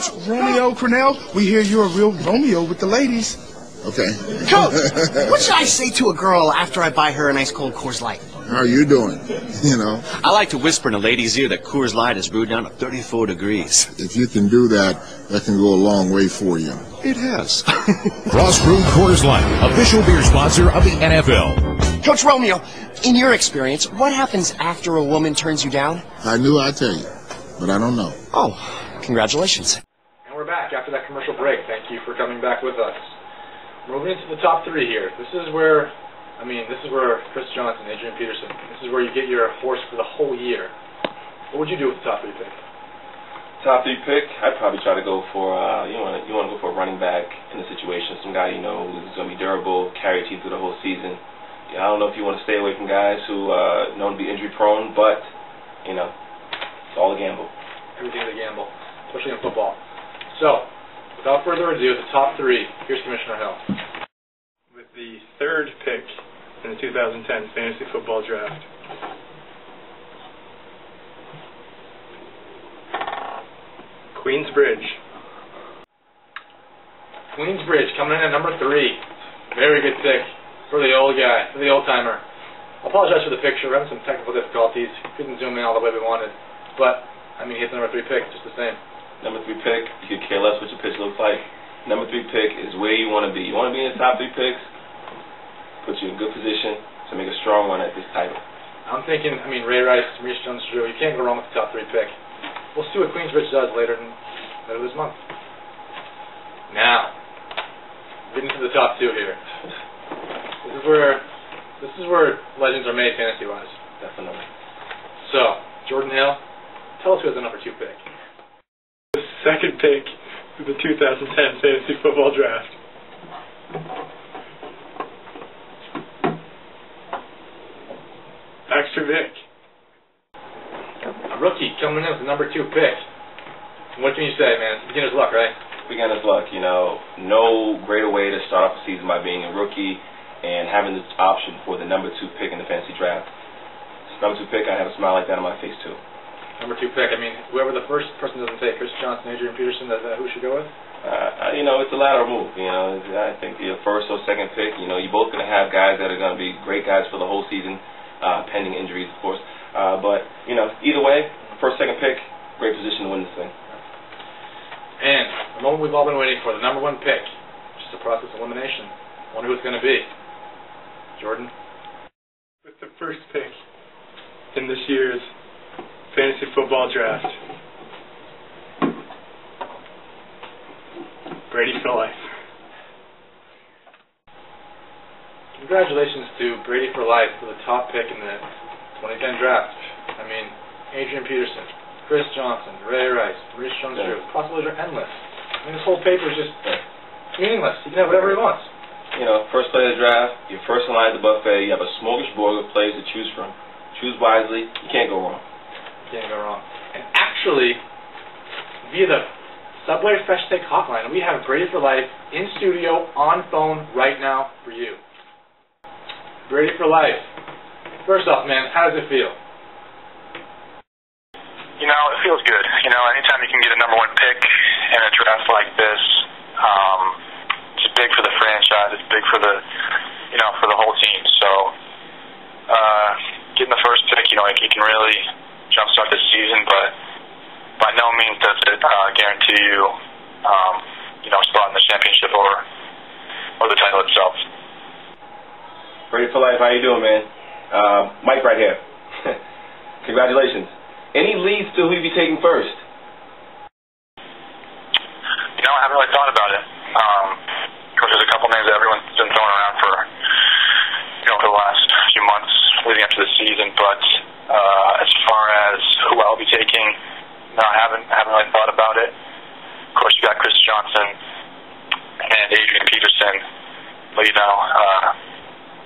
Coach Romeo Cornell, we hear you're a real Romeo with the ladies. Okay. Coach, what should I say to a girl after I buy her a nice cold Coors Light? How are you doing? You know. I like to whisper in a lady's ear that Coors Light is brewed down to 34 degrees. If you can do that, that can go a long way for you. It has. Cross-brewed Coors Light, official beer sponsor of the NFL. Coach Romeo, in your experience, what happens after a woman turns you down? I knew I'd tell you, but I don't know. Oh, congratulations. And we're back after that commercial break. Thank you for coming back with us. Moving into the top three here. This is where Chris Johnson, Adrian Peterson, this is where you get your horse for the whole year. What would you do with the top three pick? Top three pick, I'd probably try to go for, you want to go for a running back in the situation, some guy you know who's going to be durable, carry a team through the whole season. I don't know if you want to stay away from guys who are known to be injury prone, but, you know, it's all a gamble. Everything's a gamble, especially in football. So, without further ado, the top three. Here's Commissioner Hill. With the third pick in the 2010 Fantasy Football Draft, Queensbridge. Queensbridge coming in at number 3. Very good pick for the old guy, for the old timer. I apologize for the picture. We're having some technical difficulties. Couldn't zoom in all the way we wanted. But, I mean, he hit the number 3 pick just the same. Number 3 pick, you could care less what your pitch looks like. Number 3 pick is where you want to be. You want to be in the top 3 picks, puts you in good position to make a strong run at this title. I'm thinking, Ray Rice, Maurice Jones-Drew, you can't go wrong with the top 3 pick. We'll see what Queensbridge does later this month. Now, getting to the top 2 here. This is where legends are made fantasy-wise. Definitely. So, Jordan Hill, tell us who has the number 2 pick. The second pick of the 2010 Fantasy Football Draft. Baxter Vick. A rookie coming in with the number 2 pick. What can you say, man? Beginner's luck, right? Beginner's luck, you know. No greater way to start off the season by being a rookie and having the option for the number 2 pick in the fantasy draft. Number 2 pick, I have a smile like that on my face, too. Number 2 pick, whoever the first person doesn't take, Chris Johnson, Adrian Peterson, who should go with? It's a lateral move. I think the first or second pick, you're both going to have guys that are going to be great guys for the whole season, pending injuries, of course. But, either way, first, second pick, great position to win this thing. And the moment we've all been waiting for, the number 1 pick, just a process of elimination. Wonder who it's going to be. Jordan? With the first pick in this year's Fantasy Football Draft, Brady for life. Congratulations to Brady for life for the top pick in the 2010 draft. Adrian Peterson, Chris Johnson, Ray Rice, Maurice Jones-Drew. Possibilities are endless. This whole paper is just meaningless. You can have whatever he wants. First play of the draft, you're first in line at the buffet, you have a smorgasbord of players to choose from. Choose wisely, you can't go wrong. Can't go wrong. And actually, via the Subway Fresh Steak Hotline, we have Brady for life in studio on phone right now for you. Brady for life. First off, man, how does it feel? It feels good. Anytime you can get a number 1 pick in a draft like this, it's big for the franchise. It's big for the, for the whole team. So, getting the first pick, it can really jumpstart this season, but by no means does it guarantee you, a spot in the championship or the title itself. Brady for life, how you doing, man? Mike right here. Congratulations. Any leads to who you be taking first? I haven't really thought about it. Of course, there's a couple names that everyone's been throwing around for the last few months leading up to the season, but as far as who I'll be taking, no, I haven't really thought about it. Of course, you got Chris Johnson and Adrian Peterson, but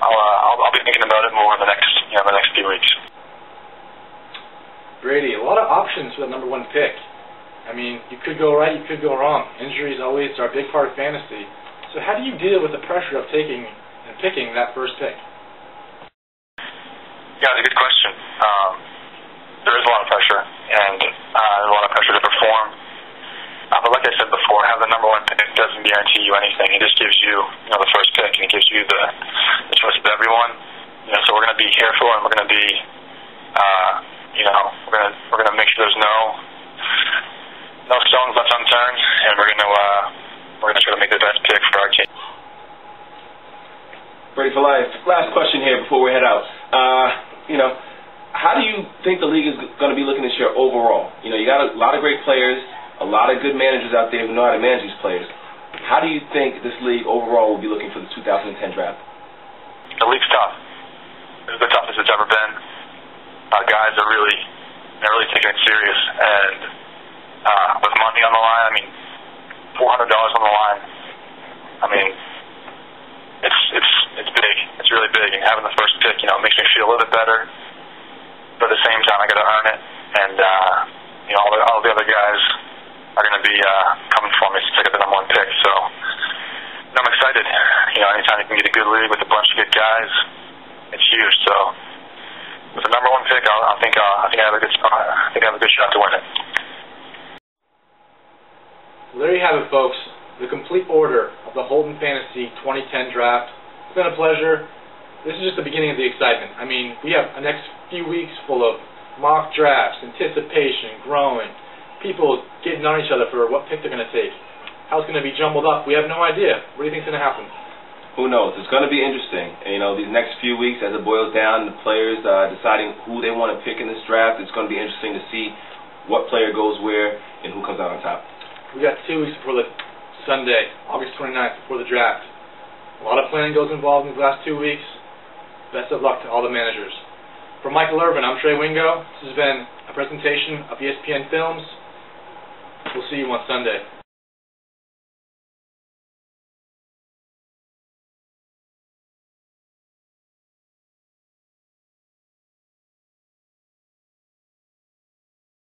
I'll be thinking about it more in the next few weeks. Brady, a lot of options for the number 1 pick. You could go right, you could go wrong. Injuries always are a big part of fantasy. So how do you deal with the pressure of taking and picking that first pick? Yeah, it's a good question. There is a lot of pressure, and a lot of pressure to perform. But like I guarantee you anything. It just gives you, the first pick, and it gives you the trust of everyone. So we're going to be careful, and we're going to be, we're going to make sure there's no stones left unturned, and we're going to try to make the best pick for our team. Ready for life. Last question here before we head out. How do you think the league is going to be looking this year overall? You got a lot of great players, a lot of good managers out there who know how to manage these players. How do you think this league overall will be looking for the 2010 draft? The league's tough. It's the toughest it's ever been. Guys are really taking it serious, and with money on the line, $400 on the line. It's big. It's really big, and having the first pick, makes me feel a little bit better. But at the same time, I got to earn it, and all the other guys are going to be coming for me to get the #1 pick. So I'm excited. Anytime you can get a good league with a bunch of good guys, it's huge. So with the #1 pick, I think I have a good spot. I think I have a good shot to win it. Well, there you have it, folks. The complete order of the Houlton Fantasy 2010 draft. It's been a pleasure. This is just the beginning of the excitement. We have the next few weeks full of mock drafts, anticipation, growing, people getting on each other for what pick they're going to take. How it's going to be jumbled up, we have no idea. What do you think is going to happen? Who knows? It's going to be interesting. And, these next few weeks, as it boils down, the players deciding who they want to pick in this draft, it's going to be interesting to see what player goes where and who comes out on top. We got 2 weeks before the Sunday, August 29th, before the draft. A lot of planning goes involved in the last 2 weeks. Best of luck to all the managers. For Michael Irvin, I'm Trey Wingo. This has been a presentation of ESPN Films. We'll see you on Sunday.